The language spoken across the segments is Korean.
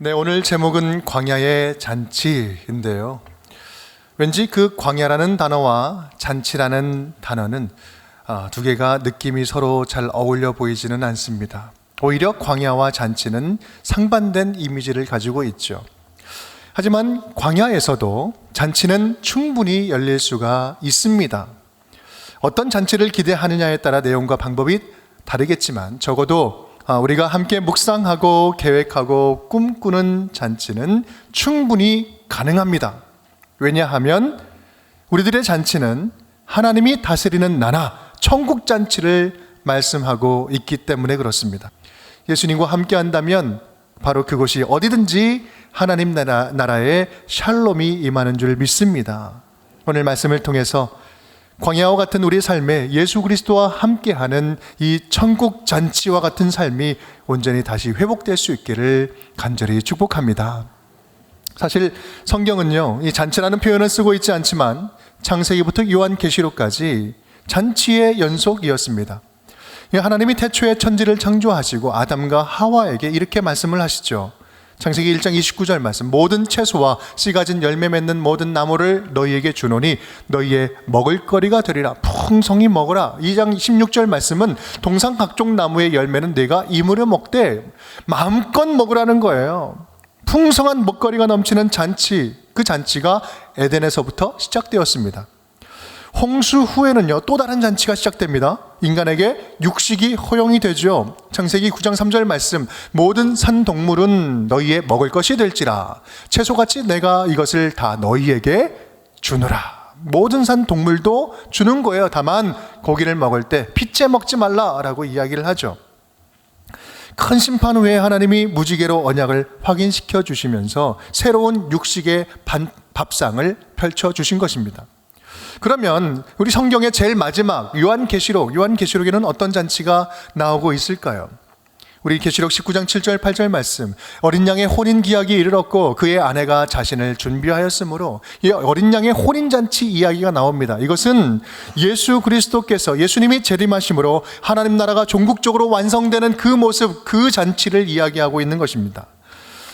네, 오늘 제목은 광야의 잔치인데요. 왠지 그 광야라는 단어와 잔치라는 단어는 두 개가 느낌이 서로 잘 어울려 보이지는 않습니다. 오히려 광야와 잔치는 상반된 이미지를 가지고 있죠. 하지만 광야에서도 잔치는 충분히 열릴 수가 있습니다. 어떤 잔치를 기대하느냐에 따라 내용과 방법이 다르겠지만 적어도 우리가 함께 묵상하고 계획하고 꿈꾸는 잔치는 충분히 가능합니다. 왜냐하면 우리들의 잔치는 하나님이 다스리는 나라, 천국 잔치를 말씀하고 있기 때문에 그렇습니다. 예수님과 함께 한다면 바로 그곳이 어디든지 하나님 나라의 샬롬이 임하는 줄 믿습니다. 오늘 말씀을 통해서 광야와 같은 우리의 삶에 예수 그리스도와 함께하는 이 천국 잔치와 같은 삶이 온전히 다시 회복될 수 있기를 간절히 축복합니다. 사실 성경은요, 이 잔치라는 표현을 쓰고 있지 않지만 창세기부터 요한계시록까지 잔치의 연속이었습니다. 하나님이 태초에 천지를 창조하시고 아담과 하와에게 이렇게 말씀을 하시죠. 창세기 1장 29절 말씀, 모든 채소와 씨 가진 열매 맺는 모든 나무를 너희에게 주노니 너희의 먹을거리가 되리라. 풍성히 먹어라. 2장 16절 말씀은 동상 각종 나무의 열매는 내가 이무려 먹되 마음껏 먹으라는 거예요. 풍성한 먹거리가 넘치는 잔치, 그 잔치가 에덴에서부터 시작되었습니다. 홍수 후에는요, 또 다른 잔치가 시작됩니다. 인간에게 육식이 허용이 되죠. 창세기 9장 3절 말씀, 모든 산 동물은 너희의 먹을 것이 될지라 채소같이 내가 이것을 다 너희에게 주노라. 모든 산 동물도 주는 거예요. 다만 고기를 먹을 때 핏째 먹지 말라라고 이야기를 하죠. 큰 심판 후에 하나님이 무지개로 언약을 확인시켜 주시면서 새로운 육식의 밥상을 펼쳐 주신 것입니다. 그러면 우리 성경의 제일 마지막 요한계시록에는 어떤 잔치가 나오고 있을까요? 우리 계시록 19장 7절 8절 말씀, 어린 양의 혼인 기약이 이르렀고 그의 아내가 자신을 준비하였으므로 이 어린 양의 혼인 잔치 이야기가 나옵니다. 이것은 예수 그리스도께서 예수님이 재림하심으로 하나님 나라가 종국적으로 완성되는 그 모습, 그 잔치를 이야기하고 있는 것입니다.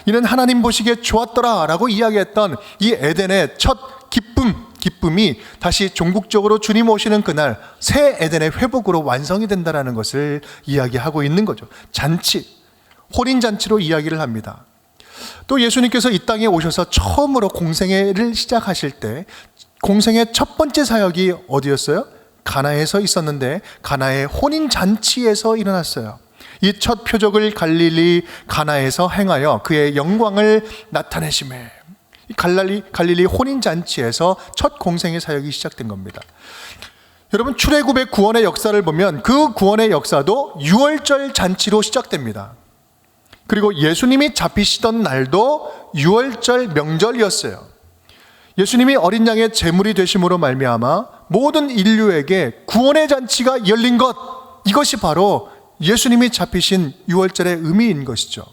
이는 하나님 보시기에 좋았더라 라고 이야기했던 이 에덴의 첫 기쁨이 다시 종국적으로 주님 오시는 그날 새 에덴의 회복으로 완성이 된다는 것을 이야기하고 있는 거죠. 잔치, 혼인잔치로 이야기를 합니다. 또 예수님께서 이 땅에 오셔서 처음으로 공생애를 시작하실 때 공생의 첫 번째 사역이 어디였어요? 가나에서 있었는데 가나의 혼인잔치에서 일어났어요. 이 첫 표적을 갈릴리 가나에서 행하여 그의 영광을 나타내심에 갈릴리 혼인잔치에서 첫 공생의 사역이 시작된 겁니다. 여러분, 출애굽의 구원의 역사를 보면 그 구원의 역사도 유월절 잔치로 시작됩니다. 그리고 예수님이 잡히시던 날도 유월절 명절이었어요. 예수님이 어린 양의 제물이 되심으로 말미암아 모든 인류에게 구원의 잔치가 열린 것, 이것이 바로 예수님이 잡히신 유월절의 의미인 것이죠.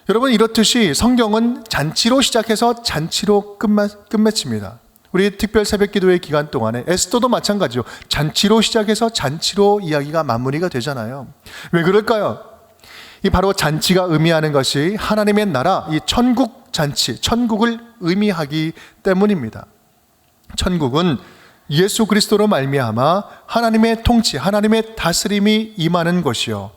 여러분, 이렇듯이 성경은 잔치로 시작해서 잔치로 끝맺힙니다. 우리 특별 새벽 기도의 기간 동안에 에스더도 마찬가지죠. 잔치로 시작해서 잔치로 이야기가 마무리가 되잖아요. 왜 그럴까요? 이 바로 잔치가 의미하는 것이 하나님의 나라, 이 천국 잔치, 천국을 의미하기 때문입니다. 천국은 예수 그리스도로 말미암아 하나님의 통치, 하나님의 다스림이 임하는 것이요,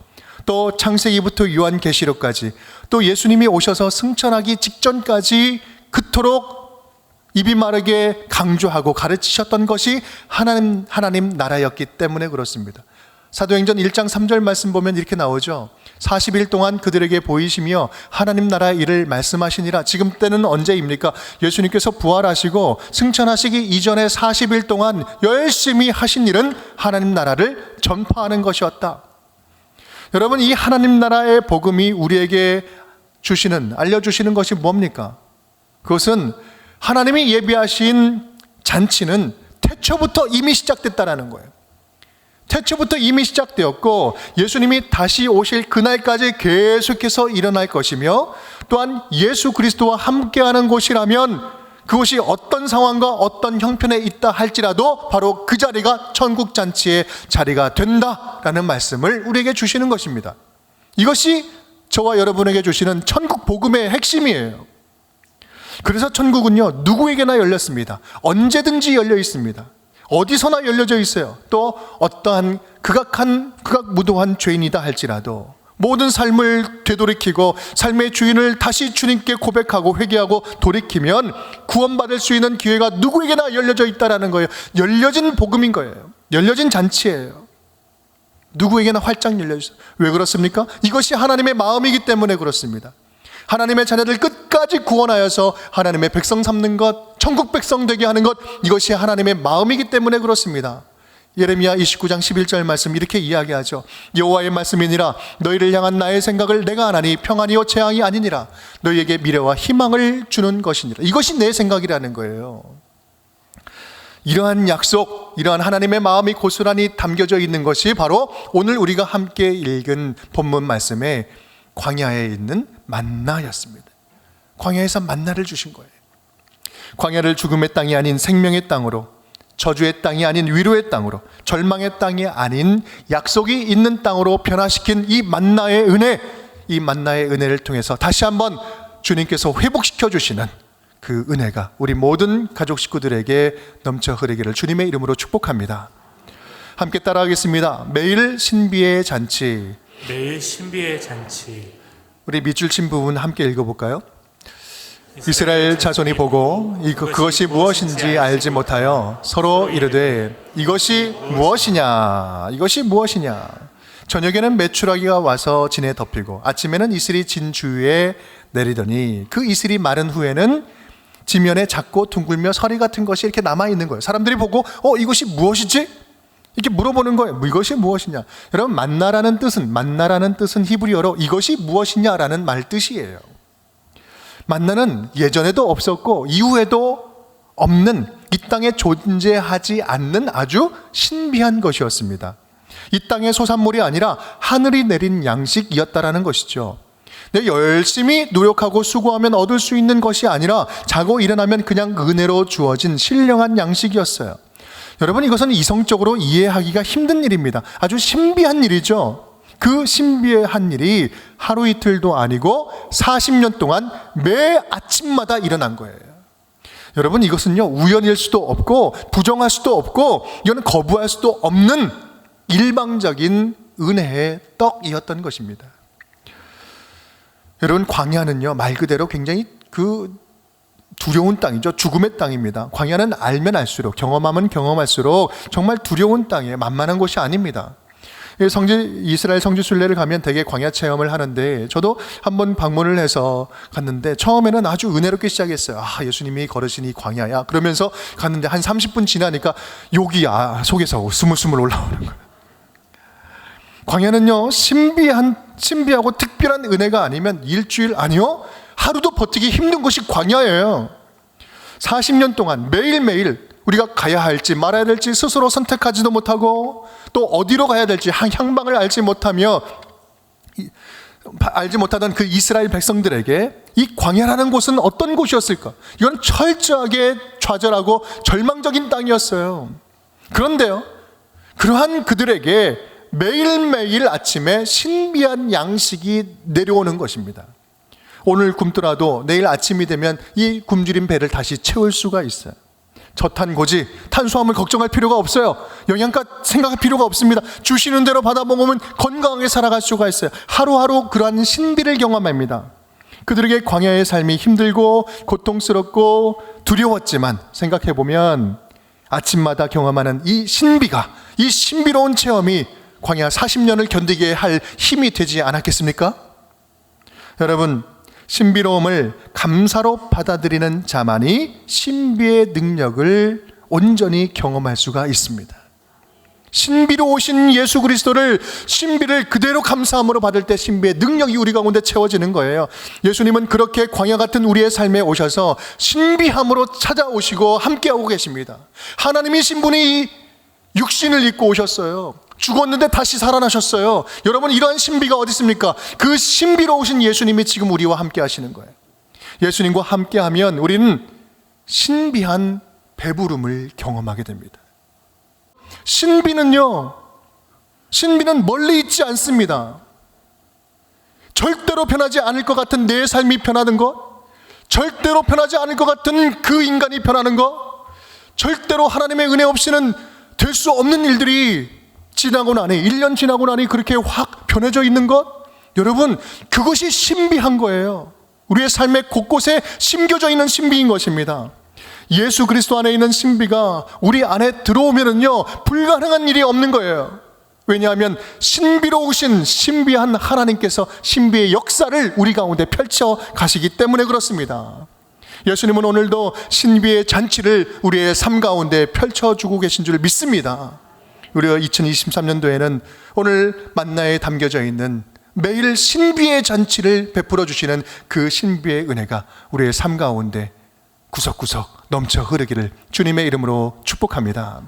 또 창세기부터 요한계시록까지 또 예수님이 오셔서 승천하기 직전까지 그토록 입이 마르게 강조하고 가르치셨던 것이 하나님 나라였기 때문에 그렇습니다. 사도행전 1장 3절 말씀 보면 이렇게 나오죠. 40일 동안 그들에게 보이시며 하나님 나라의 일을 말씀하시니라. 지금 때는 언제입니까? 예수님께서 부활하시고 승천하시기 이전에 40일 동안 열심히 하신 일은 하나님 나라를 전파하는 것이었다. 여러분, 이 하나님 나라의 복음이 우리에게 알려주시는 것이 뭡니까? 그것은 하나님이 예비하신 잔치는 태초부터 이미 시작됐다는 거예요. 태초부터 이미 시작되었고 예수님이 다시 오실 그날까지 계속해서 일어날 것이며, 또한 예수 그리스도와 함께하는 곳이라면 그것이 어떤 상황과 어떤 형편에 있다 할지라도 바로 그 자리가 천국 잔치의 자리가 된다라는 말씀을 우리에게 주시는 것입니다. 이것이 저와 여러분에게 주시는 천국 복음의 핵심이에요. 그래서 천국은요, 누구에게나 열렸습니다. 언제든지 열려 있습니다. 어디서나 열려져 있어요. 또 어떠한 극악무도한 죄인이다 할지라도 모든 삶을 되돌이키고 삶의 주인을 다시 주님께 고백하고 회개하고 돌이키면 구원받을 수 있는 기회가 누구에게나 열려져 있다는 거예요. 열려진 복음인 거예요. 열려진 잔치예요. 누구에게나 활짝 열려있어요. 왜 그렇습니까? 이것이 하나님의 마음이기 때문에 그렇습니다. 하나님의 자녀들 끝까지 구원하여서 하나님의 백성 삼는 것, 천국 백성 되게 하는 것, 이것이 하나님의 마음이기 때문에 그렇습니다. 예레미야 29장 11절 말씀 이렇게 이야기하죠. 여호와의 말씀이니라 너희를 향한 나의 생각을 내가 아나니 평안이요 재앙이 아니니라 너희에게 미래와 희망을 주는 것이니라. 이것이 내 생각이라는 거예요. 이러한 약속, 이러한 하나님의 마음이 고스란히 담겨져 있는 것이 바로 오늘 우리가 함께 읽은 본문 말씀에 광야에 있는 만나였습니다. 광야에서 만나를 주신 거예요. 광야를 죽음의 땅이 아닌 생명의 땅으로, 저주의 땅이 아닌 위로의 땅으로, 절망의 땅이 아닌 약속이 있는 땅으로 변화시킨 이 만나의 은혜, 이 만나의 은혜를 통해서 다시 한번 주님께서 회복시켜 주시는 그 은혜가 우리 모든 가족 식구들에게 넘쳐 흐르기를 주님의 이름으로 축복합니다. 함께 따라하겠습니다. 매일 신비의 잔치. 매일 신비의 잔치. 우리 밑줄 친 부분 함께 읽어볼까요? 이스라엘 자손이 보고 그것이 무엇인지 알지 못하여 서로 이르되 이것이 무엇이냐, 이것이 무엇이냐. 저녁에는 메추라기가 와서 진에 덮이고 아침에는 이슬이 진 주위에 내리더니 그 이슬이 마른 후에는 지면에 작고 둥글며 서리 같은 것이 이렇게 남아있는 거예요. 사람들이 보고 이것이 무엇이지? 이렇게 물어보는 거예요. 이것이 무엇이냐. 여러분, 만나라는 뜻은 히브리어로 이것이 무엇이냐라는 말 뜻이에요. 만나는 예전에도 없었고 이후에도 없는, 이 땅에 존재하지 않는 아주 신비한 것이었습니다. 이 땅의 소산물이 아니라 하늘이 내린 양식이었다라는 것이죠. 열심히 노력하고 수고하면 얻을 수 있는 것이 아니라 자고 일어나면 그냥 은혜로 주어진 신령한 양식이었어요. 여러분, 이것은 이성적으로 이해하기가 힘든 일입니다. 아주 신비한 일이죠. 그 신비한 일이 하루 이틀도 아니고 40년 동안 매 아침마다 일어난 거예요. 여러분, 이것은요, 우연일 수도 없고 부정할 수도 없고 이거는 거부할 수도 없는 일방적인 은혜의 떡이었던 것입니다. 여러분, 광야는요, 말 그대로 굉장히 두려운 땅이죠. 죽음의 땅입니다. 광야는 알면 알수록, 경험하면 경험할수록 정말 두려운 땅이에요. 만만한 곳이 아닙니다. 이스라엘 성지 순례를 가면 되게 광야 체험을 하는데, 저도 한번 방문을 해서 갔는데 처음에는 아주 은혜롭게 시작했어요. 예수님이 걸으신 이 광야야. 그러면서 갔는데 한 30분 지나니까 욕이야 속에서 스물스물 올라오는 거예요. 광야는요, 신비하고 특별한 은혜가 아니면 일주일, 아니요, 하루도 버티기 힘든 것이 광야예요. 40년 동안 매일매일 우리가 가야 할지 말아야 될지 스스로 선택하지도 못하고, 또 어디로 가야 될지 향방을 알지 못하던 그 이스라엘 백성들에게 이 광야라는 곳은 어떤 곳이었을까? 이건 철저하게 좌절하고 절망적인 땅이었어요. 그런데요, 그러한 그들에게 매일매일 아침에 신비한 양식이 내려오는 것입니다. 오늘 굶더라도 내일 아침이 되면 이 굶주린 배를 다시 채울 수가 있어요. 저탄고지, 탄수화물 걱정할 필요가 없어요. 영양가 생각할 필요가 없습니다. 주시는 대로 받아 먹으면 건강하게 살아갈 수가 있어요. 하루하루 그러한 신비를 경험합니다. 그들에게 광야의 삶이 힘들고 고통스럽고 두려웠지만, 생각해보면 아침마다 경험하는 이 신비로운 체험이 광야 40년을 견디게 할 힘이 되지 않았겠습니까? 여러분, 신비로움을 감사로 받아들이는 자만이 신비의 능력을 온전히 경험할 수가 있습니다. 신비로우신 예수 그리스도를, 신비를 그대로 감사함으로 받을 때 신비의 능력이 우리 가운데 채워지는 거예요. 예수님은 그렇게 광야 같은 우리의 삶에 오셔서 신비함으로 찾아오시고 함께하고 계십니다. 하나님이신 분이 육신을 입고 오셨어요. 죽었는데 다시 살아나셨어요. 여러분, 이러한 신비가 어디 있습니까? 그 신비로우신 예수님이 지금 우리와 함께 하시는 거예요. 예수님과 함께 하면 우리는 신비한 배부름을 경험하게 됩니다. 신비는 멀리 있지 않습니다. 절대로 변하지 않을 것 같은 내 삶이 변하는 것, 절대로 변하지 않을 것 같은 그 인간이 변하는 것, 절대로 하나님의 은혜 없이는 될 수 없는 일들이 지나고 나니, 1년 지나고 나니 그렇게 확 변해져 있는 것, 여러분, 그것이 신비한 거예요. 우리의 삶의 곳곳에 심겨져 있는 신비인 것입니다. 예수 그리스도 안에 있는 신비가 우리 안에 들어오면은요, 불가능한 일이 없는 거예요. 왜냐하면 신비로우신 신비한 하나님께서 신비의 역사를 우리 가운데 펼쳐 가시기 때문에 그렇습니다. 예수님은 오늘도 신비의 잔치를 우리의 삶 가운데 펼쳐주고 계신 줄 믿습니다. 우리가 2023년도에는 오늘 만나에 담겨져 있는 매일 신비의 잔치를 베풀어 주시는 그 신비의 은혜가 우리의 삶 가운데 구석구석 넘쳐 흐르기를 주님의 이름으로 축복합니다.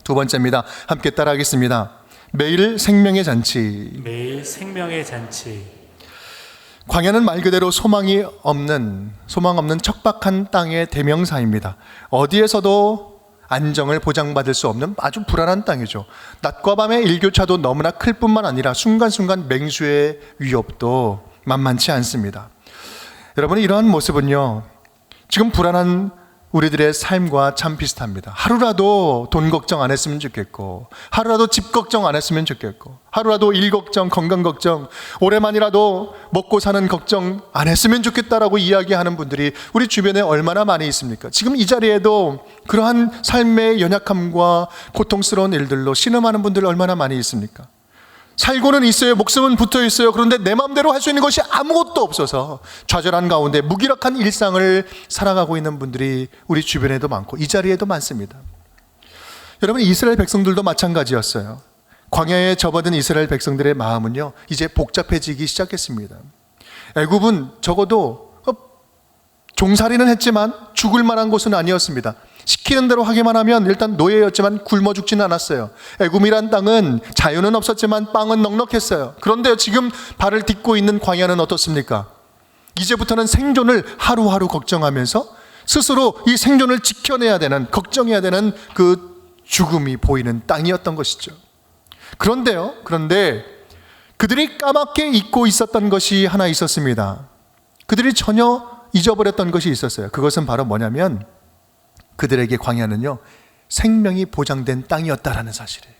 두 번째입니다. 함께 따라하겠습니다. 매일 생명의 잔치. 매일 생명의 잔치. 광야는 말 그대로 소망 없는 척박한 땅의 대명사입니다. 어디에서도 안정을 보장받을 수 없는 아주 불안한 땅이죠. 낮과 밤의 일교차도 너무나 클 뿐만 아니라 순간순간 맹수의 위협도 만만치 않습니다. 여러분, 이러한 모습은요, 지금 불안한 우리들의 삶과 참 비슷합니다. 하루라도 돈 걱정 안 했으면 좋겠고, 하루라도 집 걱정 안 했으면 좋겠고, 하루라도 일 걱정, 건강 걱정, 올해만이라도 먹고 사는 걱정 안 했으면 좋겠다라고 이야기하는 분들이 우리 주변에 얼마나 많이 있습니까? 지금 이 자리에도 그러한 삶의 연약함과 고통스러운 일들로 신음하는 분들 얼마나 많이 있습니까? 살고는 있어요. 목숨은 붙어 있어요. 그런데 내 마음대로 할 수 있는 것이 아무것도 없어서 좌절한 가운데 무기력한 일상을 살아가고 있는 분들이 우리 주변에도 많고 이 자리에도 많습니다. 여러분, 이스라엘 백성들도 마찬가지였어요. 광야에 접어든 이스라엘 백성들의 마음은요, 이제 복잡해지기 시작했습니다. 애굽은 적어도 종살이는 했지만 죽을 만한 곳은 아니었습니다. 시키는 대로 하기만 하면 일단 노예였지만 굶어 죽지는 않았어요. 애굽이란 땅은 자유는 없었지만 빵은 넉넉했어요. 그런데 지금 발을 딛고 있는 광야는 어떻습니까? 이제부터는 생존을 하루하루 걱정하면서 스스로 이 생존을 지켜내야 되는, 걱정해야 되는 그 죽음이 보이는 땅이었던 것이죠. 그런데 그들이 까맣게 잊고 있었던 것이 하나 있었습니다. 그들이 전혀 잊어버렸던 것이 있었어요. 그것은 바로 뭐냐면 그들에게 광야는요, 생명이 보장된 땅이었다라는 사실이에요.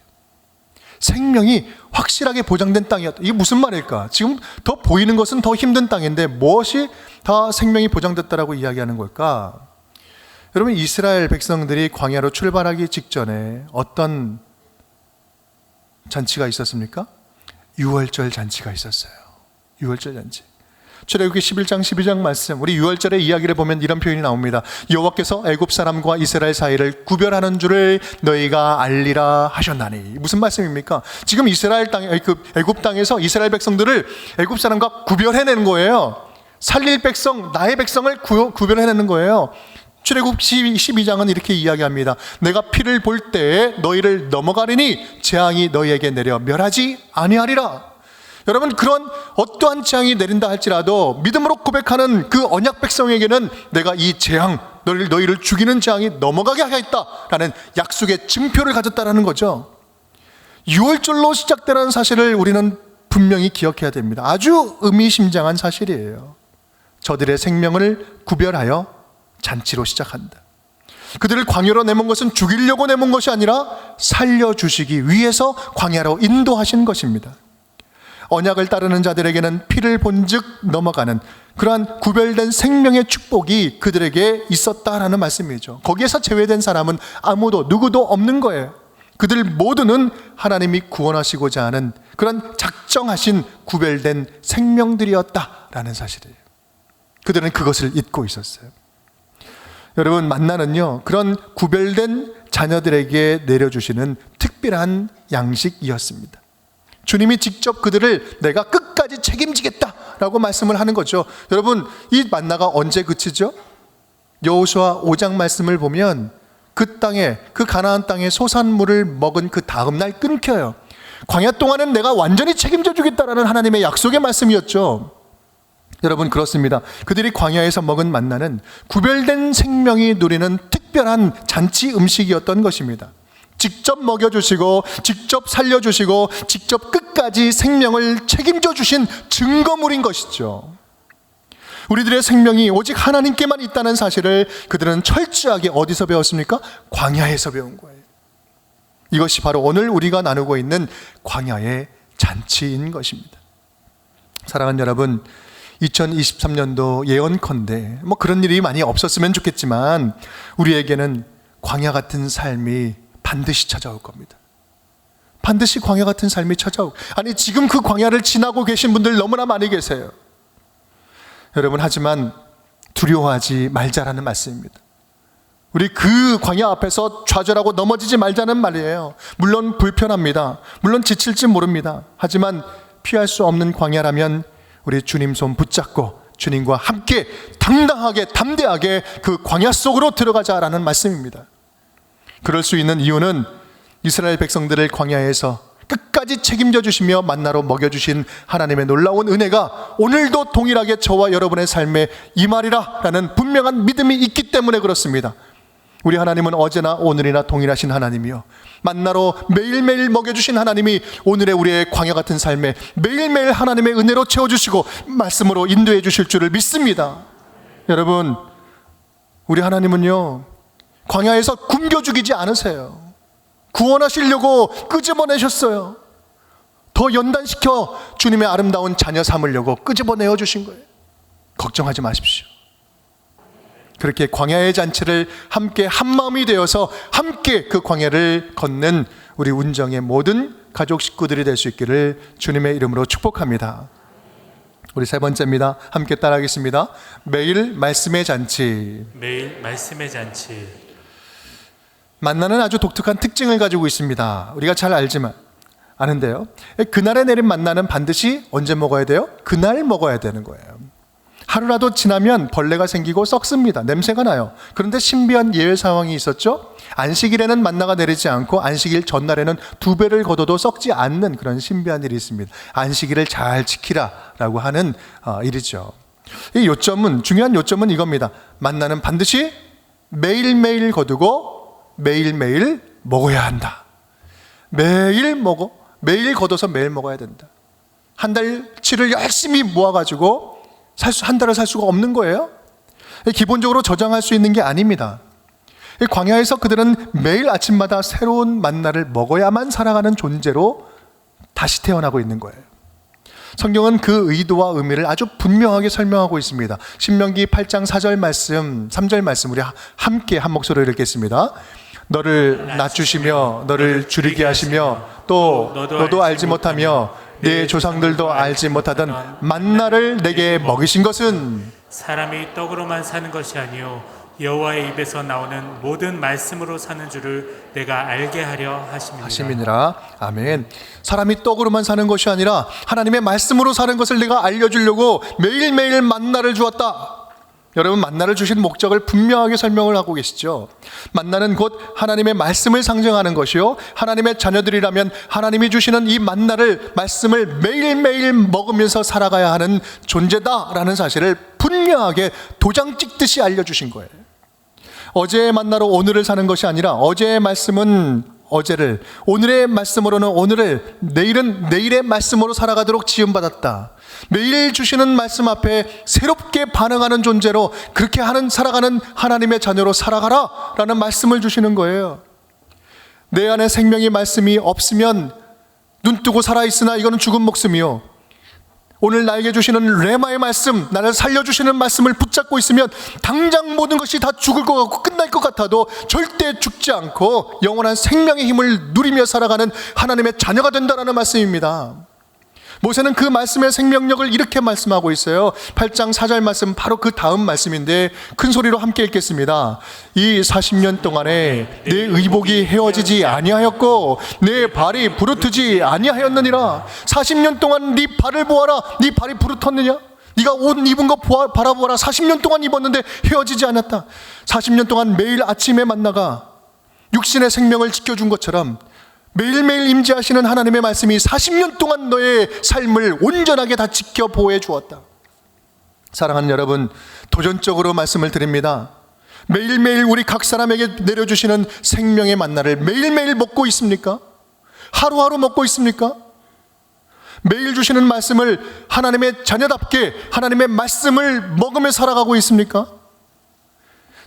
생명이 확실하게 보장된 땅이었다. 이게 무슨 말일까? 지금 더 보이는 것은 더 힘든 땅인데 무엇이 다 생명이 보장됐다라고 이야기하는 걸까? 여러분, 이스라엘 백성들이 광야로 출발하기 직전에 어떤 잔치가 있었습니까? 유월절 잔치가 있었어요. 유월절 잔치. 출애굽기 11장 12장 말씀, 우리 6월절의 이야기를 보면 이런 표현이 나옵니다. 여호와께서 애굽 사람과 이스라엘 사이를 구별하는 줄을 너희가 알리라 하셨나니. 무슨 말씀입니까? 지금 이스라엘 땅, 애굽 땅에서 이스라엘 백성들을 애굽 사람과 구별해내는 거예요. 살릴 백성, 나의 백성을 구별해내는 거예요. 출애굽 12장은 이렇게 이야기합니다. 내가 피를 볼 때에 너희를 넘어가리니 재앙이 너희에게 내려 멸하지 아니하리라. 여러분, 그런 어떠한 재앙이 내린다 할지라도 믿음으로 고백하는 그 언약 백성에게는 내가 이 재앙, 너희를 죽이는 재앙이 넘어가게 하겠다라는 약속의 증표를 가졌다라는 거죠. 6월절로 시작되는 사실을 우리는 분명히 기억해야 됩니다. 아주 의미심장한 사실이에요. 저들의 생명을 구별하여 잔치로 시작한다. 그들을 광야로 내몬 것은 죽이려고 내몬 것이 아니라 살려주시기 위해서 광야로 인도하신 것입니다. 언약을 따르는 자들에게는 피를 본즉 넘어가는 그러한 구별된 생명의 축복이 그들에게 있었다라는 말씀이죠. 거기에서 제외된 사람은 아무도 누구도 없는 거예요. 그들 모두는 하나님이 구원하시고자 하는 그런 작정하신 구별된 생명들이었다라는 사실이에요. 그들은 그것을 잊고 있었어요. 여러분, 만나는요, 그런 구별된 자녀들에게 내려주시는 특별한 양식이었습니다. 주님이 직접 그들을 내가 끝까지 책임지겠다라고 말씀을 하는 거죠. 여러분, 이 만나가 언제 그치죠? 여호수아 5장 말씀을 보면 그 땅에, 그 가나안 땅에 소산물을 먹은 그 다음 날 끊겨요. 광야 동안은 내가 완전히 책임져 주겠다라는 하나님의 약속의 말씀이었죠. 여러분, 그렇습니다. 그들이 광야에서 먹은 만나는 구별된 생명이 누리는 특별한 잔치 음식이었던 것입니다. 직접 먹여주시고 직접 살려주시고 직접 끝까지 끝까지 생명을 책임져 주신 증거물인 것이죠. 우리들의 생명이 오직 하나님께만 있다는 사실을 그들은 철저하게 어디서 배웠습니까? 광야에서 배운 거예요. 이것이 바로 오늘 우리가 나누고 있는 광야의 잔치인 것입니다. 사랑하는 여러분, 2023년도 예언컨대 그런 일이 많이 없었으면 좋겠지만 우리에게는 광야 같은 삶이 반드시 찾아올 겁니다. 반드시 광야 같은 삶이 찾아오고, 아니 지금 그 광야를 지나고 계신 분들 너무나 많이 계세요. 여러분, 하지만 두려워하지 말자라는 말씀입니다. 우리 그 광야 앞에서 좌절하고 넘어지지 말자는 말이에요. 물론 불편합니다. 물론 지칠지 모릅니다. 하지만 피할 수 없는 광야라면 우리 주님 손 붙잡고 주님과 함께 당당하게 담대하게 그 광야 속으로 들어가자라는 말씀입니다. 그럴 수 있는 이유는 이스라엘 백성들을 광야에서 끝까지 책임져 주시며 만나로 먹여주신 하나님의 놀라운 은혜가 오늘도 동일하게 저와 여러분의 삶에 임하리라 라는 분명한 믿음이 있기 때문에 그렇습니다. 우리 하나님은 어제나 오늘이나 동일하신 하나님이요, 만나로 매일매일 먹여주신 하나님이 오늘의 우리의 광야 같은 삶에 매일매일 하나님의 은혜로 채워주시고 말씀으로 인도해 주실 줄을 믿습니다. 여러분, 우리 하나님은요 광야에서 굶겨 죽이지 않으세요. 구원하시려고 끄집어내셨어요. 더 연단시켜 주님의 아름다운 자녀 삼으려고 끄집어내어 주신 거예요. 걱정하지 마십시오. 그렇게 광야의 잔치를 함께 한마음이 되어서 함께 그 광야를 걷는 우리 운정의 모든 가족 식구들이 될 수 있기를 주님의 이름으로 축복합니다. 우리 세 번째입니다. 함께 따라하겠습니다. 매일 말씀의 잔치. 매일 말씀의 잔치. 만나는 아주 독특한 특징을 가지고 있습니다. 우리가 잘 아는데요, 그날에 내린 만나는 반드시 언제 먹어야 돼요? 그날 먹어야 되는 거예요. 하루라도 지나면 벌레가 생기고 썩습니다. 냄새가 나요. 그런데 신비한 예외 상황이 있었죠. 안식일에는 만나가 내리지 않고 안식일 전날에는 2배를 걷어도 썩지 않는 그런 신비한 일이 있습니다. 안식일을 잘 지키라라고 하는 일이죠. 이 요점은, 중요한 요점은 이겁니다. 만나는 반드시 매일매일 거두고 매일매일 먹어야 한다. 매일 걷어서 매일 먹어야 된다. 한 달치를 열심히 모아가지고 한 달을 살 수가 없는 거예요. 기본적으로 저장할 수 있는 게 아닙니다. 광야에서 그들은 매일 아침마다 새로운 만나를 먹어야만 살아가는 존재로 다시 태어나고 있는 거예요. 성경은 그 의도와 의미를 아주 분명하게 설명하고 있습니다. 신명기 8장 4절 말씀, 3절 말씀 우리 함께 한 목소리로 읽겠습니다. 너를 낮추시며 너를 줄이게 하시며 또 너도 알지 못하며 내 조상들도 알지 못하던 만나를 내게 먹이신 것은 사람이 떡으로만 사는 것이 아니요 여호와의 입에서 나오는 모든 말씀으로 사는 줄을 내가 알게 하려 하심이니라. 아멘. 사람이 떡으로만 사는 것이 아니라 하나님의 말씀으로 사는 것을 내가 알려주려고 매일매일 만나를 주었다. 여러분, 만나를 주신 목적을 분명하게 설명을 하고 계시죠. 만나는 곧 하나님의 말씀을 상징하는 것이요, 하나님의 자녀들이라면 하나님이 주시는 이 만나를, 말씀을 매일매일 먹으면서 살아가야 하는 존재다라는 사실을 분명하게 도장 찍듯이 알려주신 거예요. 어제의 만나로 오늘을 사는 것이 아니라 어제의 말씀은 어제를, 오늘의 말씀으로는 오늘을, 내일은 내일의 말씀으로 살아가도록 지음받았다. 매일 주시는 말씀 앞에 새롭게 반응하는 존재로 그렇게 살아가는 하나님의 자녀로 살아가라 라는 말씀을 주시는 거예요. 내 안에 생명의 말씀이 없으면 눈뜨고 살아있으나 이거는 죽은 목숨이요, 오늘 나에게 주시는 레마의 말씀, 나를 살려주시는 말씀을 붙잡고 있으면 당장 모든 것이 다 죽을 것 같고 끝날 것 같아도 절대 죽지 않고 영원한 생명의 힘을 누리며 살아가는 하나님의 자녀가 된다는 말씀입니다. 모세는 그 말씀의 생명력을 이렇게 말씀하고 있어요. 8장 4절 말씀, 바로 그 다음 말씀인데 큰 소리로 함께 읽겠습니다. 이 40년 동안에 내 의복이 헤어지지 아니하였고 내 발이 부르트지 아니하였느니라. 40년 동안 네 발을 보아라. 네 발이 부르텄느냐? 네가 옷 입은 거 바라보아라. 40년 동안 입었는데 헤어지지 않았다. 40년 동안 매일 아침에 만나가 육신의 생명을 지켜준 것처럼 매일매일 임재하시는 하나님의 말씀이 40년 동안 너의 삶을 온전하게 다 지켜 보호해 주었다. 사랑하는 여러분, 도전적으로 말씀을 드립니다. 매일매일 우리 각 사람에게 내려주시는 생명의 만나를 매일매일 먹고 있습니까? 하루하루 먹고 있습니까? 매일 주시는 말씀을 하나님의 자녀답게 하나님의 말씀을 먹으며 살아가고 있습니까?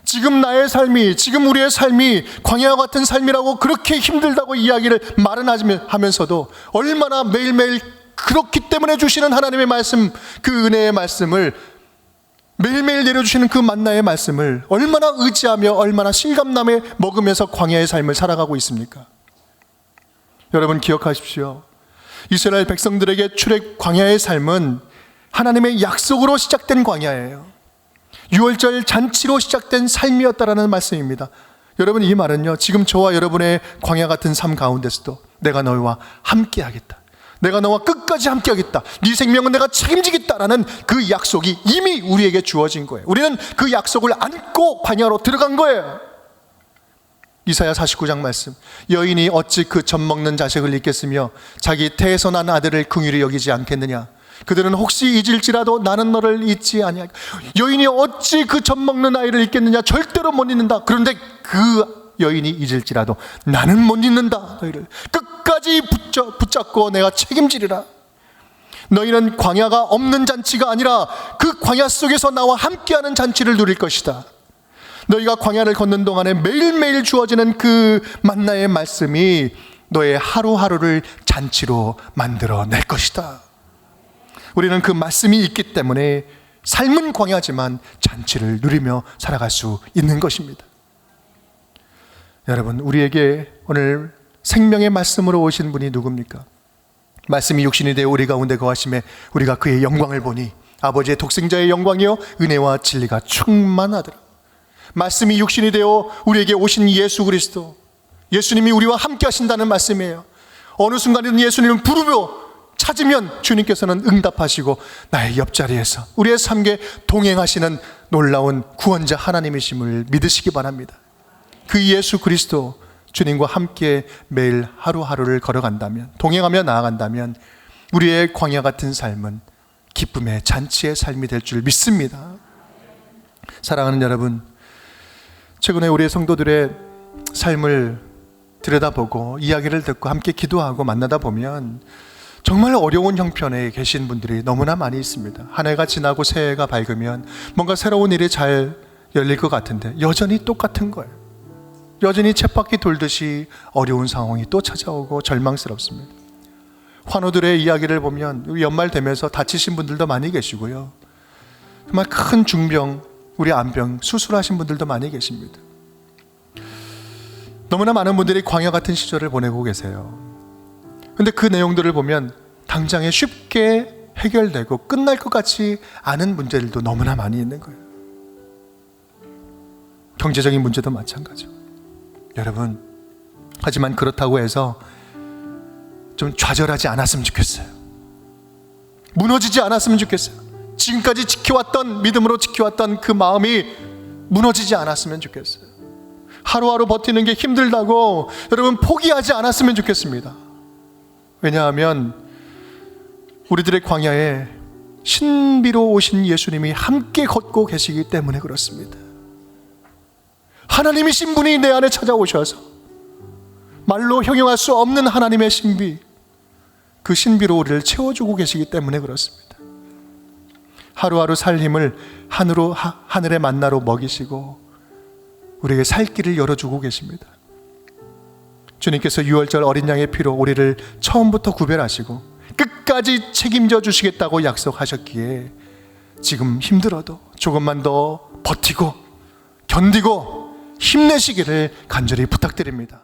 지금 나의 삶이, 지금 우리의 삶이 광야와 같은 삶이라고 그렇게 힘들다고 이야기를 말은 하면서도 얼마나 매일매일 그렇기 때문에 주시는 하나님의 말씀, 그 은혜의 말씀을 매일매일 내려주시는 그 만나의 말씀을 얼마나 의지하며 얼마나 실감나며 먹으면서 광야의 삶을 살아가고 있습니까? 여러분 기억하십시오. 이스라엘 백성들에게 출애굽 광야의 삶은 하나님의 약속으로 시작된 광야예요. 유월절 잔치로 시작된 삶이었다라는 말씀입니다. 여러분, 이 말은요, 지금 저와 여러분의 광야 같은 삶 가운데서도 내가 너희와 함께 하겠다, 내가 너와 끝까지 함께 하겠다, 네 생명은 내가 책임지겠다라는 그 약속이 이미 우리에게 주어진 거예요. 우리는 그 약속을 안고 광야로 들어간 거예요. 이사야 49장 말씀, 여인이 어찌 그 젖 먹는 자식을 잊겠으며 자기 태에서 난 아들을 긍휼히 여기지 않겠느냐. 그들은 혹시 잊을지라도 나는 너를 잊지 아니하겠다. 여인이 어찌 그 젖 먹는 아이를 잊겠느냐. 절대로 못 잊는다. 그런데 그 여인이 잊을지라도 나는 못 잊는다. 너희를 끝까지 붙잡고 내가 책임지리라. 너희는 광야가 없는 잔치가 아니라 그 광야 속에서 나와 함께하는 잔치를 누릴 것이다. 너희가 광야를 걷는 동안에 매일매일 주어지는 그 만나의 말씀이 너의 하루하루를 잔치로 만들어낼 것이다. 우리는 그 말씀이 있기 때문에 삶은 광야지만 잔치를 누리며 살아갈 수 있는 것입니다. 여러분, 우리에게 오늘 생명의 말씀으로 오신 분이 누굽니까? 말씀이 육신이 되어 우리 가운데 거하심에 우리가 그의 영광을 보니 아버지의 독생자의 영광이요 은혜와 진리가 충만하더라. 말씀이 육신이 되어 우리에게 오신 예수 그리스도, 예수님이 우리와 함께 하신다는 말씀이에요. 어느 순간에는 예수님을 부르며 찾으면 주님께서는 응답하시고 나의 옆자리에서 우리의 삶에 동행하시는 놀라운 구원자 하나님이심을 믿으시기 바랍니다. 그 예수 그리스도 주님과 함께 매일 하루하루를 걸어간다면, 동행하며 나아간다면 우리의 광야 같은 삶은 기쁨의 잔치의 삶이 될 줄 믿습니다. 사랑하는 여러분, 최근에 우리의 성도들의 삶을 들여다보고 이야기를 듣고 함께 기도하고 만나다 보면 정말 어려운 형편에 계신 분들이 너무나 많이 있습니다. 한 해가 지나고 새해가 밝으면 뭔가 새로운 일이 잘 열릴 것 같은데 여전히 똑같은 거예요. 여전히 쳇바퀴 돌듯이 어려운 상황이 또 찾아오고 절망스럽습니다. 환우들의 이야기를 보면 연말 되면서 다치신 분들도 많이 계시고요, 정말 큰 중병, 우리 암병 수술하신 분들도 많이 계십니다. 너무나 많은 분들이 광야 같은 시절을 보내고 계세요. 근데 그 내용들을 보면 당장에 쉽게 해결되고 끝날 것 같지 않은 문제들도 너무나 많이 있는 거예요. 경제적인 문제도 마찬가지고. 여러분, 하지만 그렇다고 해서 좀 좌절하지 않았으면 좋겠어요. 무너지지 않았으면 좋겠어요. 지금까지 지켜왔던, 믿음으로 지켜왔던 그 마음이 무너지지 않았으면 좋겠어요. 하루하루 버티는 게 힘들다고 여러분 포기하지 않았으면 좋겠습니다. 왜냐하면 우리들의 광야에 신비로 오신 예수님이 함께 걷고 계시기 때문에 그렇습니다. 하나님이신 분이 내 안에 찾아오셔서 말로 형용할 수 없는 하나님의 신비, 그 신비로 우리를 채워주고 계시기 때문에 그렇습니다. 하루하루 살 힘을 하늘의 만나로 먹이시고 우리에게 살 길을 열어주고 계십니다. 주님께서 유월절 어린 양의 피로 우리를 처음부터 구별하시고 끝까지 책임져 주시겠다고 약속하셨기에 지금 힘들어도 조금만 더 버티고 견디고 힘내시기를 간절히 부탁드립니다.